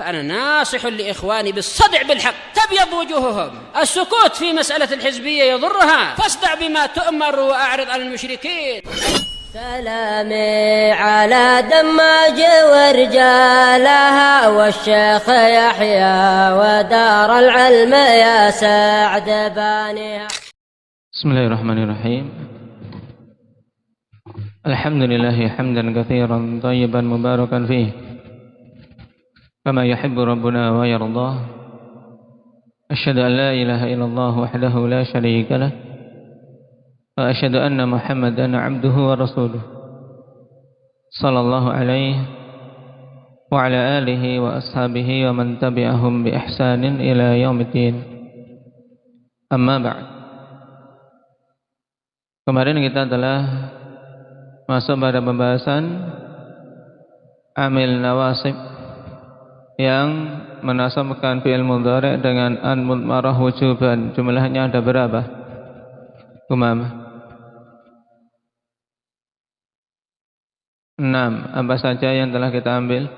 فأنا ناصح لإخواني بالصدع بالحق تبيض وجوههم. السكوت في مسألة الحزبية يضرها، فاصدع بما تؤمر وأعرض عن المشركين. سلامي على دماج ورجالها والشيخ يحيى ودار العلم يا سعد بانيها. بسم الله الرحمن الرحيم. الحمد لله حمدا كثيرا طيبا مباركا فيه كما يحب ربنا ويرضاه. أشهد أن لا إله إلا الله وحده لا شريك له وأشهد أن محمدا عبده ورسوله صلى الله عليه وعلى آله وأصحابه ومن تبعهم بإحسان إلى يوم الدين. Amma ba'd. Kemarin kita telah masuk pada pembahasan amil nawasib yang menasabkan fi'il mudhari' dengan an mudmarah wujuban. Jumlahnya ada berapa? Umam 6. Apa saja yang telah kita ambil?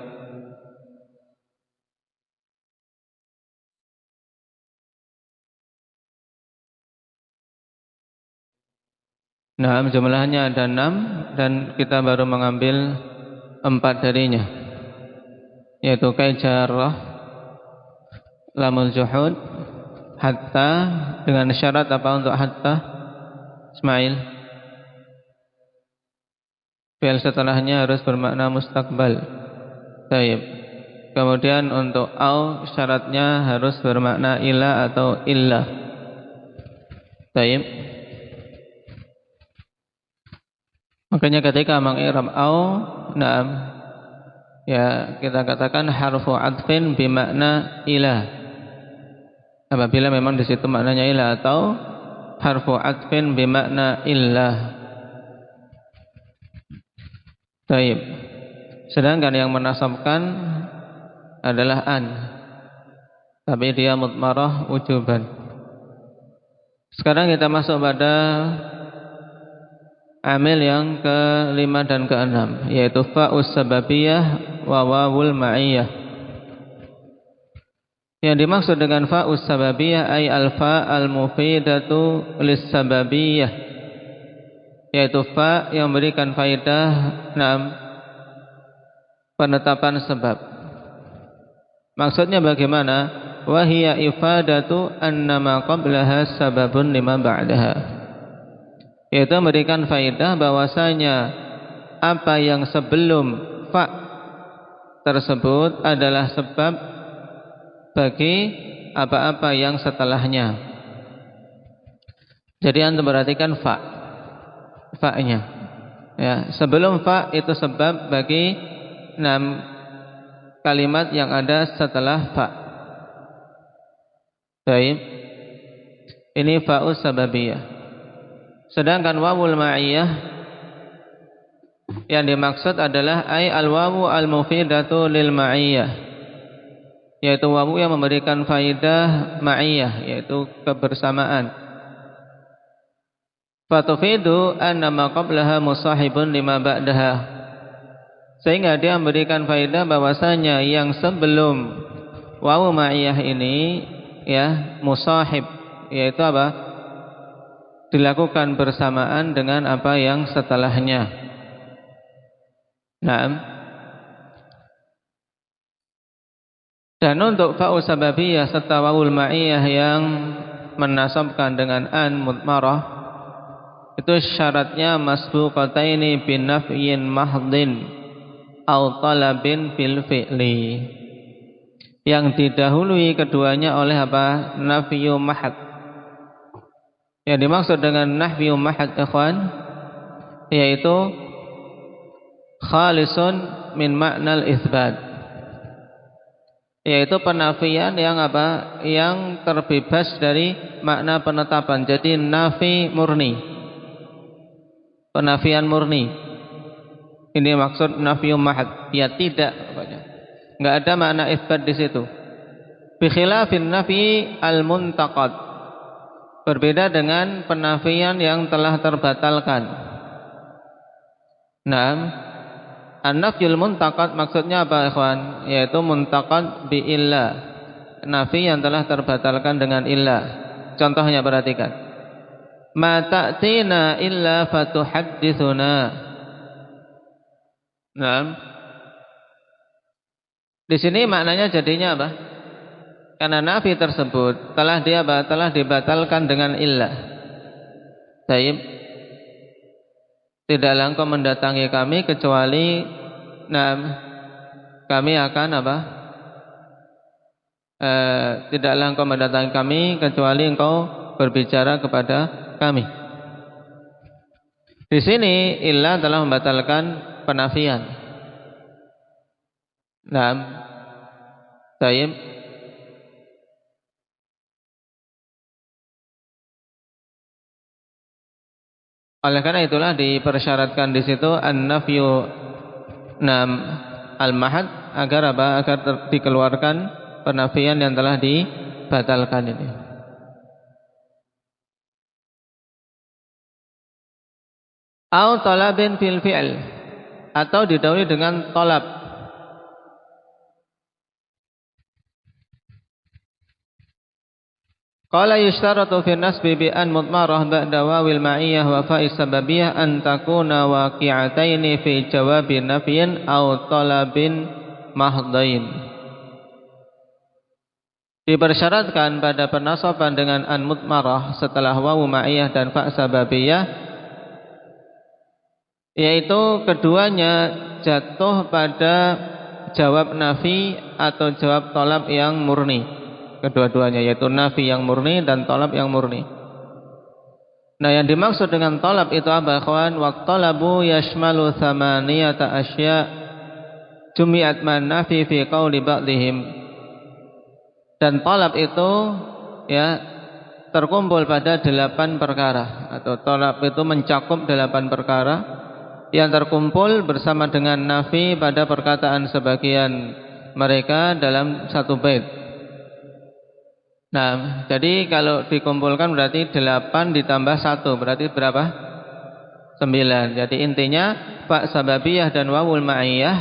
Nah, jumlahnya ada 6 dan kita baru mengambil 4 darinya, yaitu kaijarah, lamul juhud, hatta. Dengan syarat apa untuk hatta? Ismail, fi'il setelahnya harus bermakna mustaqbal. Baik. Kemudian untuk au, syaratnya harus bermakna ila atau illa. Baik. Makanya ketika mengi'rab au, na'am, ya kita katakan harfu adfin bimakna ila. Apabila memang di situ maknanya ila, atau harfu adfin bimakna illa. Baik. Sedangkan yang menasabkan adalah an, tapi dia mudmarah wujuban. Sekarang kita masuk pada amil yang ke-5 dan ke-6, yaitu fa'us sababiyah wa wawul ma'iyah. Yang dimaksud dengan fa'us sababiyah ay al-fa al-mufidatu lis-sababiyah, yaitu fa yang memberikan faidah, penetapan sebab. Maksudnya bagaimana? Wa hiya ifadatu annama qablaha sababun lima ba'daha, yaitu memberikan faedah bahwasanya apa yang sebelum fa tersebut adalah sebab bagi apa-apa yang setelahnya. Jadi antum perhatikan fa-nya. Ya, sebelum fa itu sebab bagi 6 kalimat yang ada setelah fa. Baik. Ini fa'us sababiyah. Sedangkan wawul ma'iyah yang dimaksud adalah ay al-wawu al-mufidatu lil ma'iyah, yaitu wawu yang memberikan faidah ma'iyah, yaitu kebersamaan. Fatufidu anna ma qablaha musahibun lima ba'daha, sehingga dia memberikan faidah bahwasanya yang sebelum wawu ma'iyah ini ya musahib, yaitu apa? Dilakukan bersamaan dengan apa yang setelahnya. Naam. Dan untuk fa'u sababiyah serta wawul ma'iyah yang menasabkan dengan an mudmarah, itu syaratnya masbuqataini bin nafyin mahdin au talabin fil fi'li, yang didahului keduanya oleh apa? Nafyu mahad. Yang dimaksud dengan nahwi mahad, ikhwan, yaitu khalisun min maknal itsbat, yaitu penafian yang apa? Yang terbebas dari makna penetapan. Jadi nafi murni, penafian murni. Ini maksud nafyu mahad. Ya tidak, enggak ada makna itsbat di situ. Bi khilafin nafi al-muntaqad, berbeda dengan penafian yang telah terbatalkan. Nah, An-nafyul muntaqad maksudnya apa ikhwan? Yaitu muntaqad bi illa, nafi yang telah terbatalkan dengan illa. Contohnya perhatikan, ma ta'tina illa fatuhadditsuna. Nah, di sini maknanya jadinya apa? Karena nafi tersebut telah dibatalkan dengan illah. Baik, tidaklah engkau mendatangi kami kecuali kami akan apa? Tidaklah engkau mendatangi kami kecuali engkau berbicara kepada kami. Di sini illah telah membatalkan penafian. Baik. Oleh karena itulah dipersyaratkan di situ an-nafyu al-mahad agar apa? Agar dikeluarkan penafian yang telah dibatalkan ini. Au talabin fil fi'l, atau didahului dengan talab. Qala yushtaratu fi nasbi bi an mudmarah ba'da wawil ma'iyyah wa fa'i sababiyah an takuna waqi'ataini fi jawabi nafyin aw talabin mahdain. Dipersyaratkan pada penasaban dengan an mudmarah setelah wawu ma'iyyah dan fa' sababiyah, yaitu keduanya jatuh pada jawab nafi atau jawab talab yang murni. Kedua-duanya, yaitu nafi yang murni dan talab yang murni. Nah, yang dimaksud dengan talab itu apa, ikhwan? Wa talabu yashmalu thamaniyata asya jumi'at man nafi fi qawli ba'dihim. Dan talab itu ya terkumpul pada 8 perkara, atau talab itu mencakup 8 perkara yang terkumpul bersama dengan nafi pada perkataan sebagian mereka dalam satu bait. Nah, jadi kalau dikumpulkan berarti 8 ditambah 1 berarti berapa? 9. Jadi intinya fa sababiyah dan wawul ma'iyyah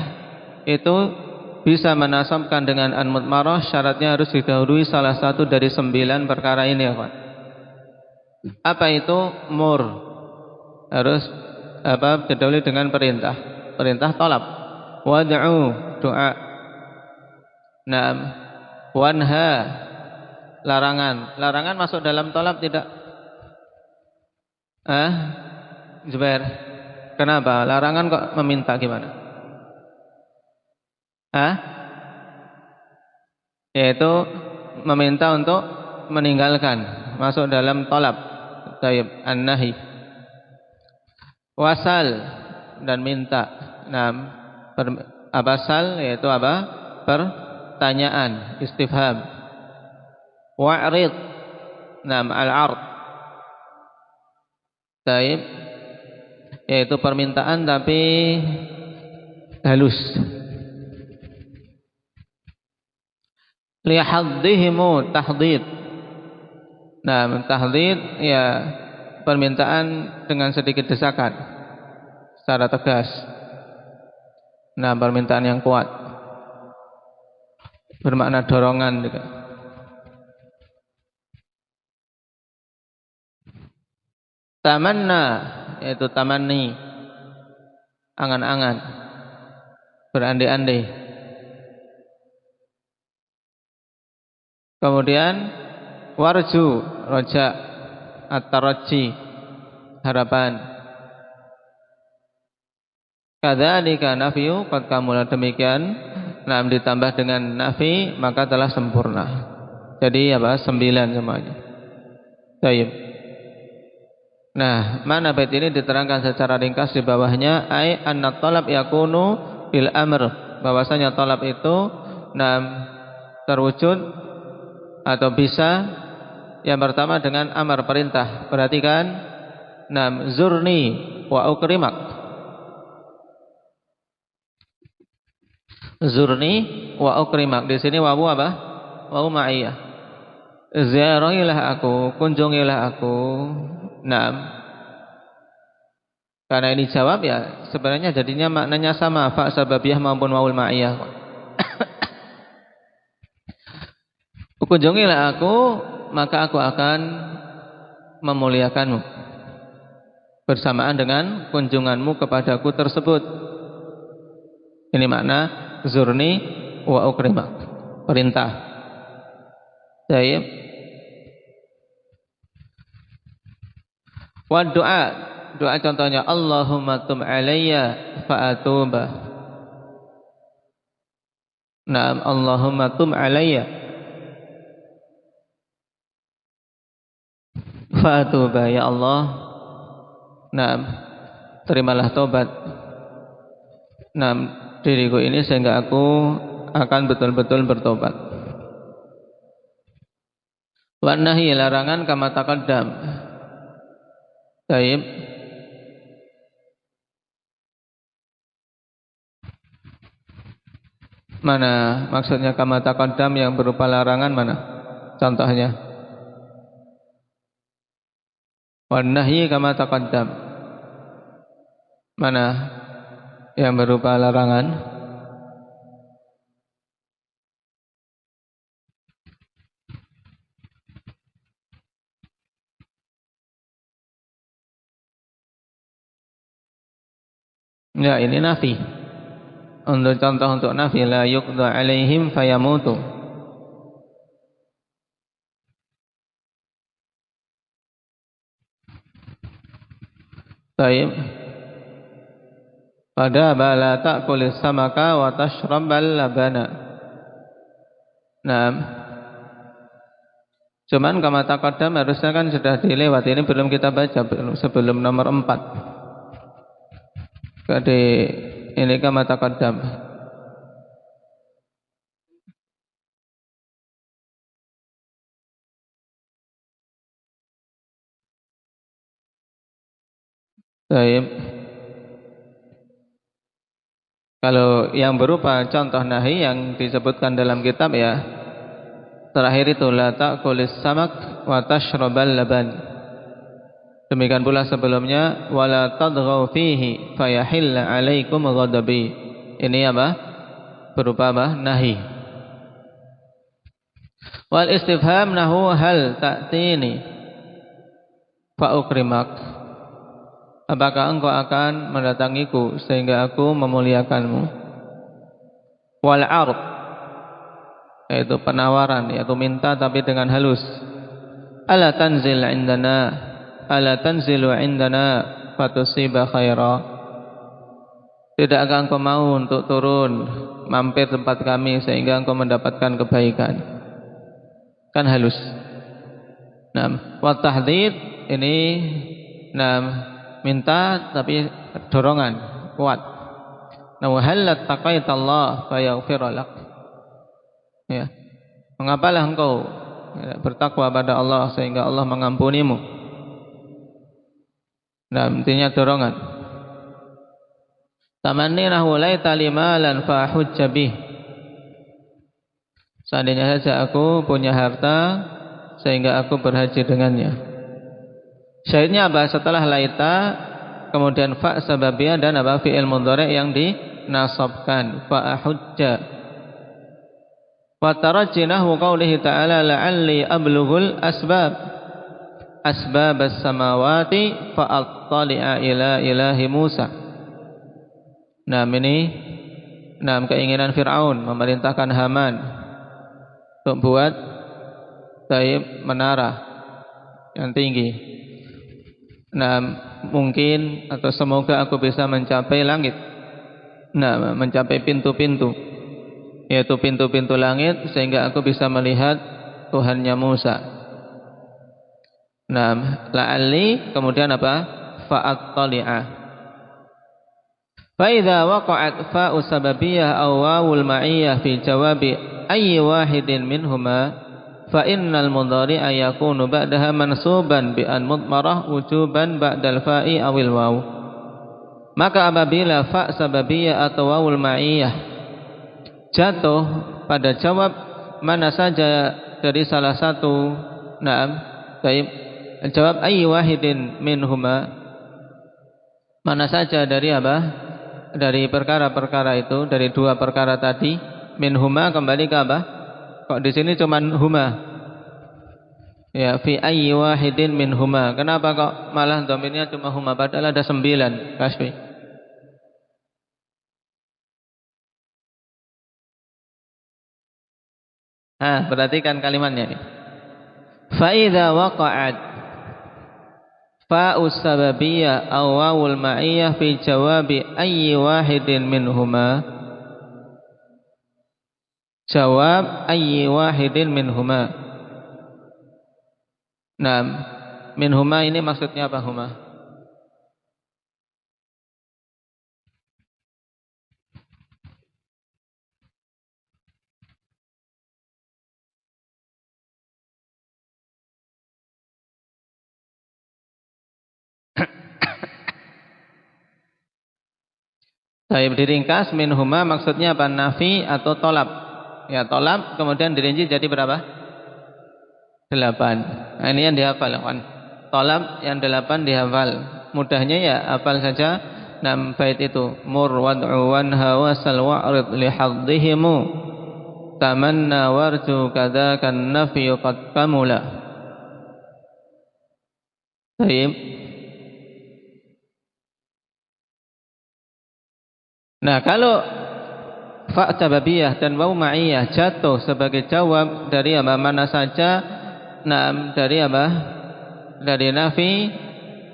itu bisa menasabkan dengan an mudmarah, syaratnya harus didahului salah satu dari 9 perkara ini, ya Pak. Apa itu? Mur. Harus didahului dengan perintah talab. Wad'u, doa. Naam. Wanha, larangan masuk dalam talab tidak? Zubair, kenapa? Larangan kok meminta gimana? Yaitu meminta untuk meninggalkan, masuk dalam talab. Taib, an-nahi. Wasal, dan minta. Abasal yaitu apa? Pertanyaan, istifham. Wa'rid, al-'ard. Taib, yaitu permintaan tapi halus. Lihaddihimu, tahdid. Tahdid ya permintaan dengan sedikit desakan secara tegas. Permintaan yang kuat, bermakna dorongan juga. Tamanna, yaitu tamanni, angan-angan, berandai-andai. Kemudian warju, roja, at-taraji, harapan. Kadzalika nafyu qad kamula, demikian ditambah dengan nafi maka telah sempurna. Jadi 9 semuanya. Baik. Nah, mana bait ini diterangkan secara ringkas di bawahnya, ai anna talab yakunu bil amr, bahwasanya talab itu terwujud atau bisa yang pertama dengan amar, perintah. Perhatikan, zurni wa ukrimak. Zurni wa ukrimak. Di sini wawu apa? Wawu ma'iyah. Ziarahilah aku, kunjungilah aku. Karena ini jawab ya sebenarnya jadinya maknanya sama, fa sababiyah maupun wawul ma'iyah. Kunjungilah aku, maka aku akan memuliakanmu bersamaan dengan kunjunganmu kepadaku tersebut. Ini makna zurni wa ukrimak, perintah. Baik. Wa doa, doa contohnya Allahumma tum alayya fa atuba. Naam, Allahumma tum alayya fa atuba, ya Allah. Naam, terimalah tobat. Naam, diriku ini sehingga aku akan betul-betul bertobat. Wa nahi, larangan kama taqaddam. Baik. Mana maksudnya kama taqaddam yang berupa larangan, mana contohnya? Wa nahyi kama taqaddam, mana yang berupa larangan? Ya, ini nafi. Untuk contoh untuk nafi, la yuqda alaihim fayamutu. Baik. Pada bala ta'kulis samaka wa tashrabal labana. Nah, cuman kama taqaddam harusnya kan sudah dilewati. Ini belum kita baca sebelum nomor 4. Ini kama taqaddam. Baik. Kalau yang berupa contoh nahi yang disebutkan dalam kitab ya, terakhir itu la ta'kulis samak wa tashrabal laban. Demikian pula sebelumnya wala tadghaw fihi fayahilla 'alaikum ghadabi. Ini apa? Berupa apa? Nahi. Wal istifham nahu hal ta'tini fa ukrimak. Apakah engkau akan mendatangiku sehingga aku memuliakanmu? Wal 'ard, yaitu penawaran, yaitu minta tapi dengan halus. Ala tanzil indana, ala tanzilu indana fatusiba khaira. Tidakkah engkau mau untuk turun mampir tempat kami sehingga engkau mendapatkan kebaikan? Kan halus. Nah, wa tahdid ini minta tapi dorongan kuat. Nah, halat taqaitallah fayaghfir lak. Ya. Mengapalah engkau bertakwa pada Allah sehingga Allah mengampunimu? Nah, intinya dorongan. Tamanninahu laita limalan fa hujja bih. Seandainya saja aku punya harta sehingga aku berhaji dengannya. Syahidnya apa? Setelah laita kemudian fa sababiyah dan apa fi'il mudhari' yang dinasabkan fa hujja. Wa tarajjinahu qaulihi ta'ala la'alli ablughul asbab as-samawati fa attali'a ila ilahi Musa. Nah, ini keinginan Fir'aun memerintahkan Haman untuk buat menara yang tinggi. Nah, mungkin atau semoga aku bisa mencapai langit. Nah, mencapai pintu-pintu, yaitu pintu-pintu langit sehingga aku bisa melihat Tuhannya Musa. Nah, la'alli kemudian apa? Fa'attali'a. Fa idza waqa'at fa'u sababiyah aw wawul ma'iyyah fi jawabi ayyi wahidin minhuma fa innal mudhari'a yakunu ba'daha mansuban bi an mudmarah wujuban ba'dal fa'i awil waw. Maka apabila fa sababiyah atau wawul ma'iyyah jatuh pada jawab mana saja dari salah satu, jawab ayyi wahidin minhuma, mana saja dari apa? Dari perkara-perkara itu, dari dua perkara tadi, minhuma kembali ke apa? Kok di sini cuman huma? Ya, fi ayyi wahidin minhuma. Kenapa kok malah dhamirnya cuma huma padahal ada 9, Kasfi? Perhatikan kalimatnya ini. Fa idza waqa'at fa'us sababiyah aw wawul ma'iyah fi jawabi ayyi wahidin minhuma. Jawab ayyi wahidin minhuma. Nah, minhuma ini maksudnya apa huma? Saya diringkas minhuma maksudnya apa? Nafi atau tolab? Ya, tolab kemudian dirinci jadi berapa? 8. Nah, ini yang dihafal kan. Tolab yang 8 dihafal. Mudahnya ya hafal saja 6 bait itu. Mur wad'u wanha wasal wa'rid li haddihimu tamanna warju kadzakan nafyu qad kamula. Baik. Nah, kalau fa sababiyah dan waw ma'iyah jatuh sebagai jawab dari apa? Mana saja, dari apa? Dari nafi,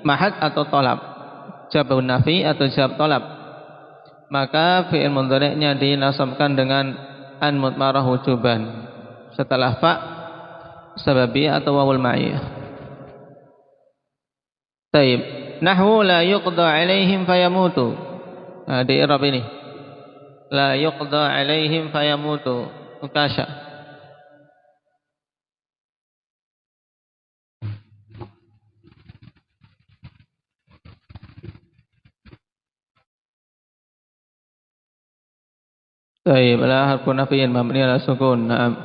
mahad atau tolab. Jawab nafi atau jawab tolab. Maka fi'il mudhari'nya dinasabkan dengan an mudmarah wujuban setelah fa sababiyah atau wawul ma'iyah. Taib. Nahwu la yuqda 'alaihim fayamutu. Di i'rab ini la yuqda 'alaihim fayamutu mukasha. Baik, la harfu nafyin mabni ala sukun. Naam.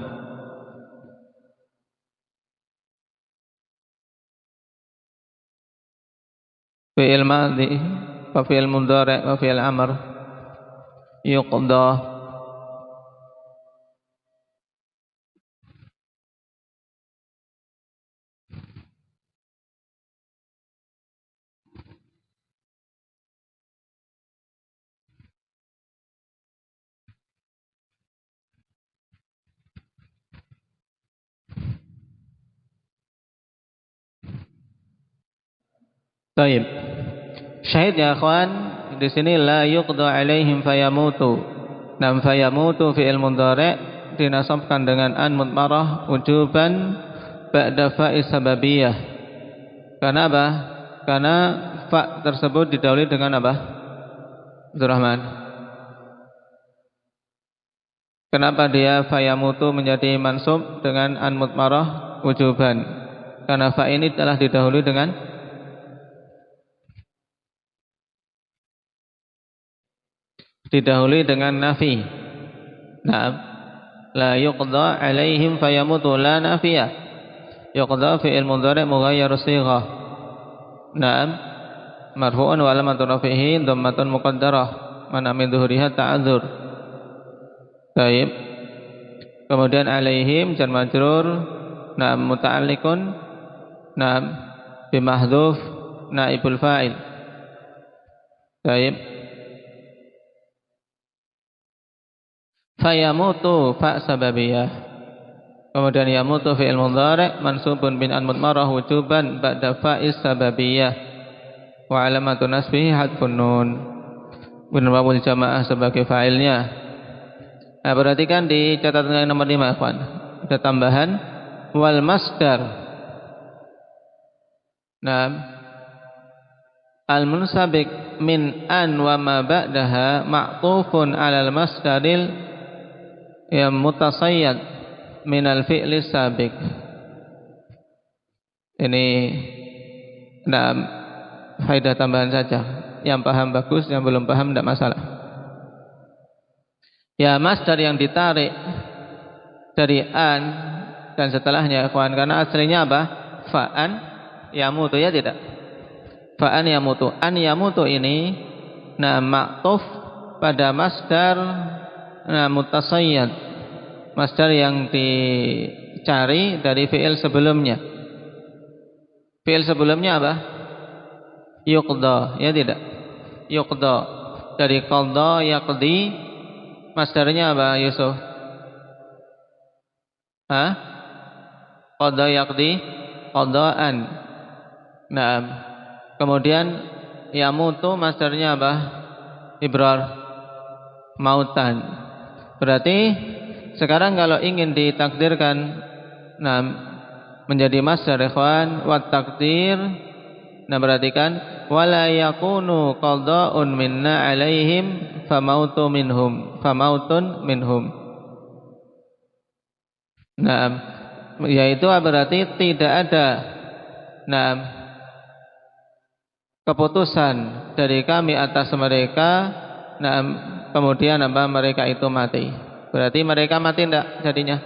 Fi'il madhi wa fi'il mudhari' wa fi'il amr yuqda. Baik. Syahid ya akhwan, di sini la yuqda 'alaihim fayamutu. Nam fayamutu fi'il mudhari' dinasabkan dengan an mudmarah wujuban ba'da fa'i sababiyah. Karena apa? Karena fa tersebut didahului dengan apa? Abdurrahman. Kenapa dia fayamutu menjadi mansub dengan an mudmarah wujuban? Karena fa ini telah didahului dengan nafi. Naam. La yuqda 'alaihim fayamutu la nafiyah. Yuqda fi'il mudhari' mughayyar shighah. Naam. Marfu'un wa alamatun rafihi dhammatun muqaddarah. Mana min dhuhriha ta'adzur. Baik. Kemudian 'alaihim jar majrur. Naam muta'alliqun. Naam bi mahdhuf naibul fa'il. Baik. Fayamutu fa sababiyah. Kemudian yamutu fi'il mudhari' mansubun bin an mudmarah wujuban ba'da fa'is sababiyah. Wa alamatu nasbihi hadfun nun. Bin wawul jamaah sebagai fa'ilnya. Nah, perhatikan di catatan yang nomor 5, ikhwan. Ada tambahan wal masdar. Nah, al munsabik min an wa ma ba'daha ma'tufun 'alal masdaril yang mutasayyad minal fi'li sabiq. Ini faedah tambahan saja. Yang paham bagus, yang belum paham tidak masalah. Ya, masdar yang ditarik dari an dan setelahnya ikhwan, karena aslinya apa? Fa'an yamutu, ya tidak? fa an yamutu. An yamutu ini maktuf pada masdar mutasayyad, masdar yang dicari dari fi'il sebelumnya. Fi'il sebelumnya apa? Yuqda, ya tidak? Yuqda. Dari qadha yaqdi, masdarnya apa Yusuf? Qadha yaqdi, qadaan. Nah, kemudian yamutu masdarnya apa? Ibrar, mautan. Berarti sekarang kalau ingin ditakdirkan menjadi masdar ikhwan, wa takdir, perhatikan, wala yakunu qada'un minna alaihim famautun minhum. Yaitu berarti tidak ada keputusan dari kami atas mereka, kemudian mereka itu mati. Berarti mereka mati enggak jadinya?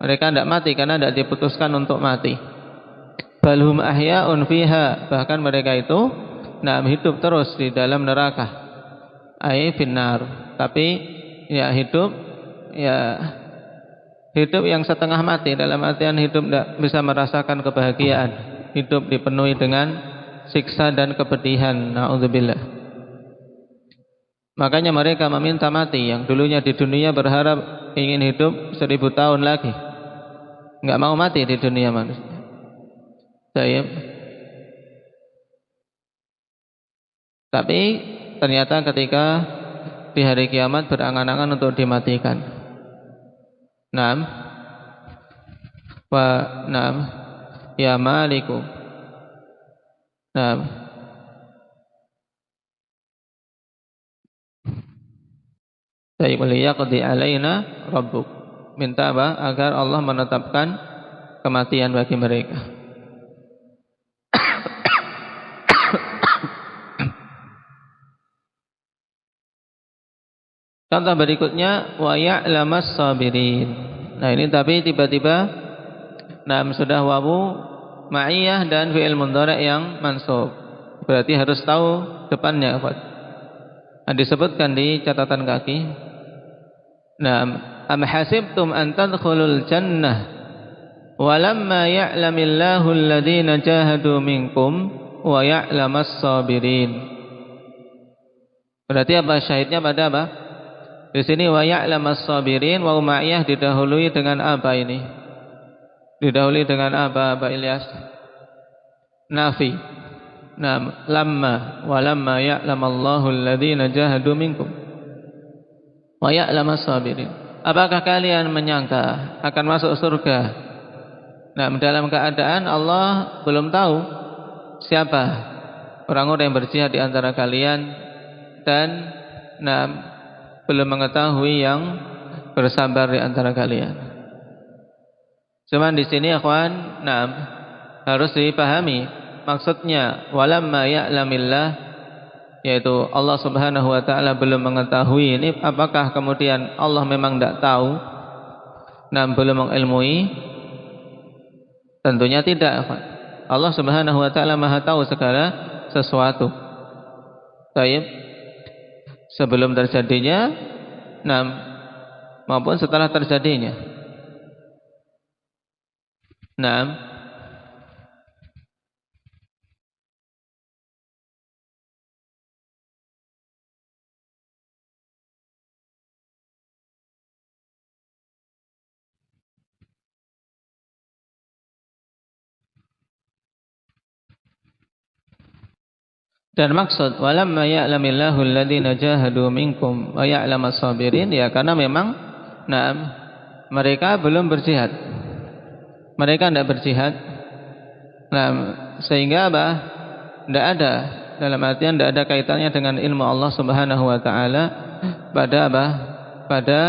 Mereka enggak mati karena enggak diputuskan untuk mati. Balhum ahya'un fiha, bahkan mereka itu hidup terus di dalam neraka. Ai finnar, tapi hidup yang setengah mati, dalam artian hidup enggak bisa merasakan kebahagiaan, hidup dipenuhi dengan siksa dan kepedihan. Na'udzubillah. Makanya mereka meminta mati, yang dulunya di dunia berharap ingin hidup 1000 tahun lagi, enggak mau mati di dunia manusia. Tapi ternyata ketika di hari kiamat berangan-angan untuk dimatikan. Ya Maliku. Liyaqdi alaina rabbuk. Minta apa? Agar Allah menetapkan kematian bagi mereka. Contoh berikutnya, wa ya'lamas sabirin. Nah ini tapi tiba-tiba sudah wawu ma'iyah dan fi'il mudhari' yang mansub. Berarti harus tahu depannya apa. Disebutkan di catatan kaki. Am hasibtum an tadkhulul jannah walamma ya'lamillahu alladhina jahadu minkum wa ya'lamas sabirin. Berarti apa syahidnya pada apa? Di sini wa ya'lamas sabirin, wa ma'iyah didahului dengan apa ini? Didahului dengan apa Ilyas? Nafi. Lamma wa lamma ya'lamallahu alladhina jahadu minkum wa ya'lamas sabirin. Apakah kalian menyangka akan masuk surga? Dalam keadaan Allah belum tahu siapa orang-orang yang berjihad di antara kalian dan belum mengetahui yang bersabar di antara kalian. Cuman di sini akhwan, harus dipahami maksudnya walamma ya'lamillah, yaitu Allah Subhanahu wa taala belum mengetahui. Ini apakah kemudian Allah memang tidak tahu? Belum mengilmui? Tentunya tidak, akhwan. Allah Subhanahu wa taala Maha tahu segala sesuatu. Baik. Sebelum terjadinya maupun setelah terjadinya. Dan maksud walamma ya'lamillahu alladhina jahadu minkum wa ya'lamas sabirin, ya karena memang mereka belum berjihad. Mereka tidak berjihad. Sehingga tidak ada, dalam artian tidak ada kaitannya dengan ilmu Allah Subhanahu wa taala pada pada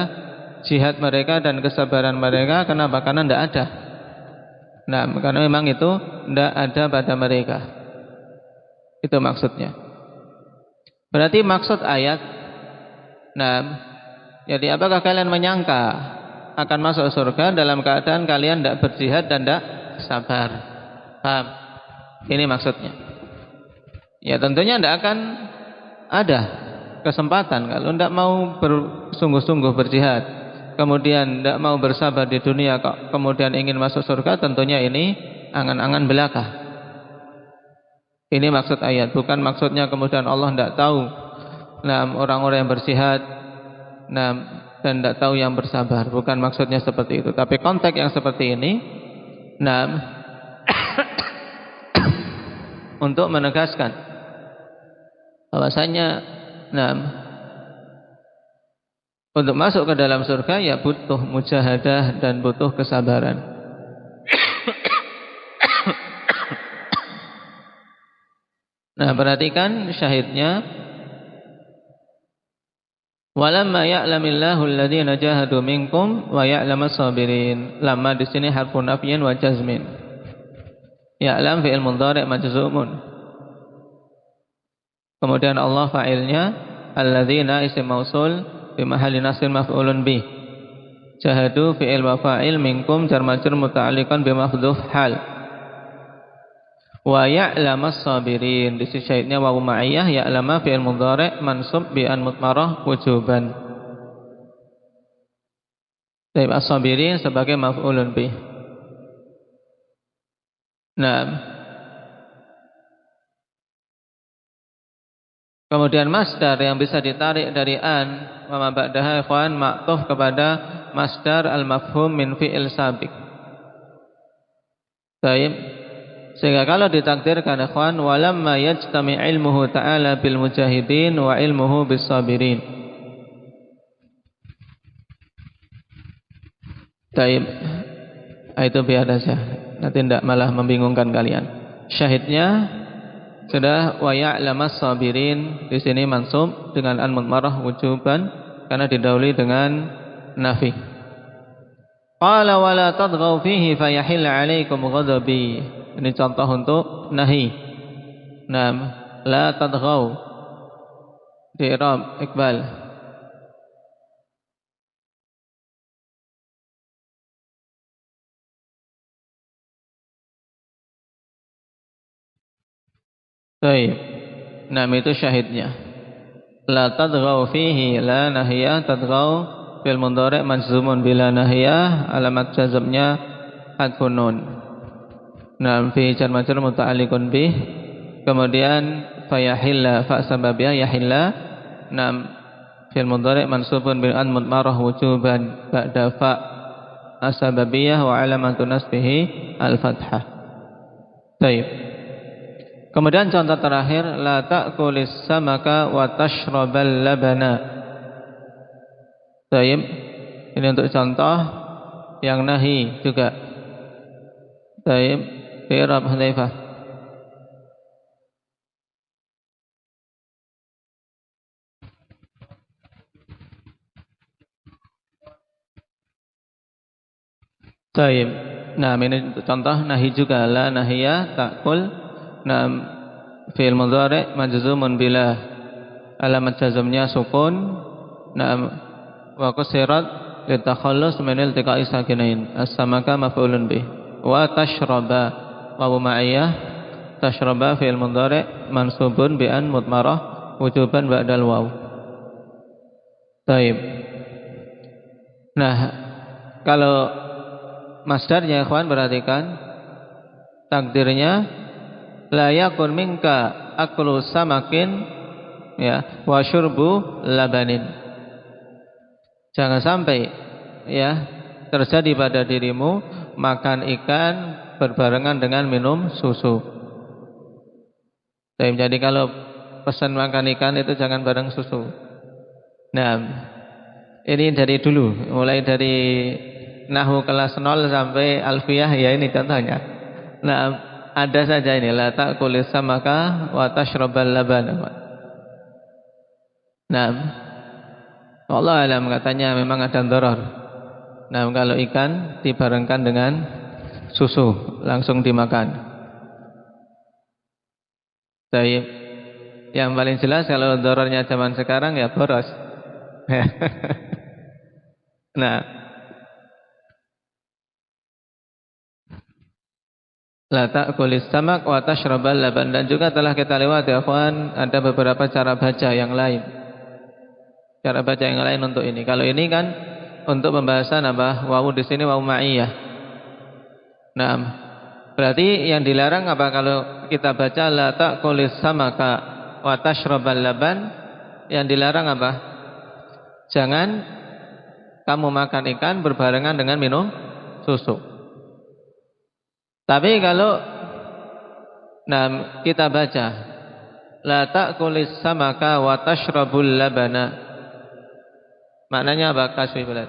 jihad mereka dan kesabaran mereka. Kenapa? Karena tidak ada. Karena memang itu tidak ada pada mereka. Itu maksudnya. Berarti maksud ayat, jadi apakah kalian menyangka akan masuk surga dalam keadaan kalian tidak berjihad dan tidak sabar? Paham? Ini maksudnya. ya tentunya tidak akan ada kesempatan. Kalau tidak mau bersungguh-sungguh berjihad, kemudian tidak mau bersabar di dunia, kemudian ingin masuk surga, tentunya ini angan-angan belaka. Ini maksud ayat, bukan maksudnya kemudian Allah tidak tahu orang-orang yang berjihad dan tidak tahu yang bersabar. Bukan maksudnya seperti itu. Tapi konteks yang seperti ini untuk menegaskan bahwasanya untuk masuk ke dalam surga ya butuh mujahadah dan butuh kesabaran. Nah, perhatikan syahidnya, walamma ya'lamillahu alladhina jahadu minkum wa ya'lamas sabirin. Lamma di sini harfun nafyin wa jazmin. Ya'lam fi'il mudhari' majzumun. Kemudian Allah fa'ilnya, alladzina isim mausul bi mahalli nasbin maf'ulun bih. Jahadu fi'il wa fa'il, minkum jar majrur muta'alliqan bi mafdhuf hal. Wa ya'lamas sabirin, di sisi syahidnya wawu ma'iyah, ya'lama fi'il mudhari' mansub bi an mutmarah wujuban. Taib as-sabirin sebagai maf'ulun bih. Nah, kemudian masdar yang bisa ditarik dari an wa ma ba'daha ikhwan ma'tuf kepada masdar al-mafhum min fi'il sabiq. Taib. Sehingga kalau ditakdirkan ikhwan, walamma yajtami ilmuhu ta'ala bil mujahidin wa ilmuhu bis sabirin. Taib. Itu biar saja, nanti tidak malah membingungkan kalian. Syahidnya sudah wa ya'lamas sabirin, di sini mansub dengan an mudmarah wujuban karena didahului dengan nafi. Qala wala tadghaw fihi fayahil 'alaikum ghadabi. Ini contoh untuk nahi. Naam, la tadghaw. Di i'rab Iqbal. Baik. Naam itu syahidnya. La tadghaw fihi, la nahiyah, tadghaw fil mudhari' majzumun bila nahiyah, alamat jazmnya hadfun nun. Naam fi jar majrur muta'alliqun bih. Kemudian fayahilla fa sababiyah yahilla. Naam fil mudhari' mansubun bil an mudmarah wujuban ba'da fa asbabiyah wa alamatu nasbihi al fathah. Baik. Kemudian contoh terakhir, la ta'kulis samaka wa tashrabal labana. Baik. Ini untuk contoh yang nahi juga. Baik. I'rab Hudzaifah. Baik. Nah, ini contoh nahi juga, la nahiyah ta'kul. Nah, fi'il mudhari' majzumun bila alamat jazmnya sukun. Nah, wa qusirat litakhallus min iltiqa'i sakinain. As-samaka maf'ulun bih. Wa tashraba wawu ma'iyah, tashraba fi'il mudhari' mansubun bi an mudmarah wujuban ba'dal waw. Baik. Nah, kalau masdarnya ikhwan perhatikan takdirnya la yakun minka aklu samakin ya wa syurbu labanin. Jangan sampai ya terjadi pada dirimu makan ikan berbarengan dengan minum susu. Jadi kalau pesan makan ikan itu jangan bareng susu. Nah, ini dari dulu, mulai dari nahwu kelas 0 sampai alfiyah ya ini contohnya. Nah, ada saja ini la ta'kulis samaka wa tashrabal laban. Nah, Allah alam katanya memang ada dharar. Nah, kalau ikan dibarengkan dengan susu langsung dimakan. Baik. Yang paling jelas kalau dhararnya zaman sekarang ya boros. Nah, La ta'kulis samak wa tashrabal laban. Dan juga telah kita lewati akhwan, ada beberapa cara baca yang lain. Cara baca yang lain untuk ini. Kalau ini kan untuk pembahasan apa? Wawu di sini wawu ma'iyah. Nah, berarti yang dilarang apa kalau kita baca la ta'kulis samaka wa tashrabal laban? Yang dilarang apa? Jangan kamu makan ikan berbarengan dengan minum susu. Tapi kalau kita baca la ta'kulis samaka wa tashrabul labana, maknanya apa kasih belat?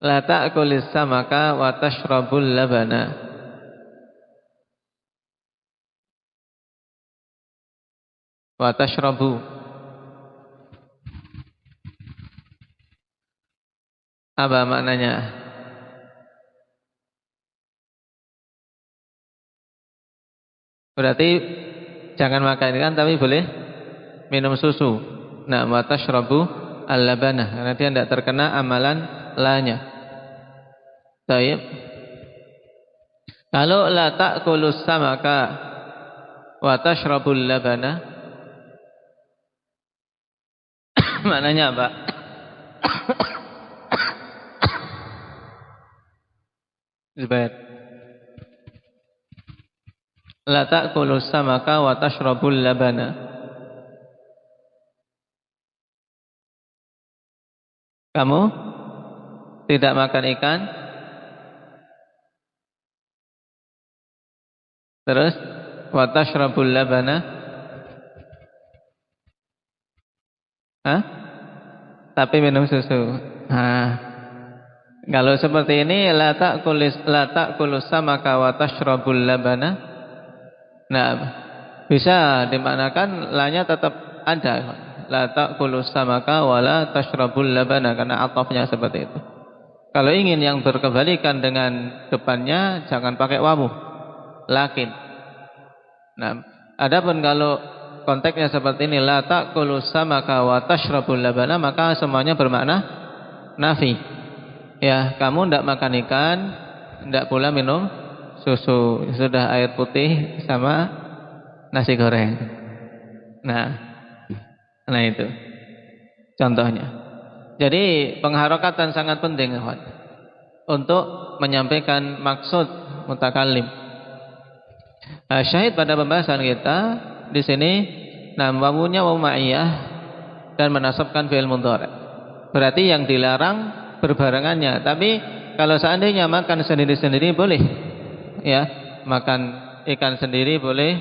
La ta'kulis samaka wa tashrabul labana. Wa tashrabu. Apa maknanya? Berarti jangan makan ikan tapi boleh minum susu. Nah, wa tashrabu al-labana, karena dia tidak terkena amalan lanya. Baik. Kalau la ta'kulus samaka wa tashrabul labana, maknanya apa? Zubair. La ta'kulus samaka wa tashrabul labana. Kamu tidak makan ikan, terus wa tashrabul labana. Hah? Tapi minum susu. Kalau seperti ini la ta'kulus samaka wa tashrabul labana. Nah, bisa dimaknakan lanya tetap ada. La ta'kulus samaka wa la tashrabul labana, karena atofnya seperti itu. Kalau ingin yang berkebalikan dengan depannya jangan pakai wawu, lakin. Nah, adapun kalau konteksnya seperti ini la ta'kulus samaka wa tashrabul labana, maka semuanya bermakna nafi. Ya, kamu tidak makan ikan, tidak pula minum susu, sudah air putih sama nasi goreng. Nah itu contohnya. Jadi pengharokatan sangat penting untuk menyampaikan maksud mutakallim. Syahid pada pembahasan kita di sini, wawunya wawu ma'iyah dan menasabkan fi'il mudhari'. Berarti yang dilarang berbarengannya. Tapi kalau seandainya makan sendiri-sendiri boleh, ya, makan ikan sendiri boleh,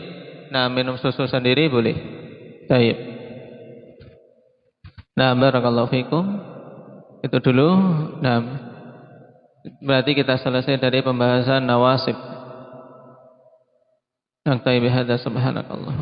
minum susu sendiri boleh. Baik. Barakallahu fikum. Itu dulu. Berarti kita selesai dari pembahasan nawasib. Naktabi hadza subhanakallah.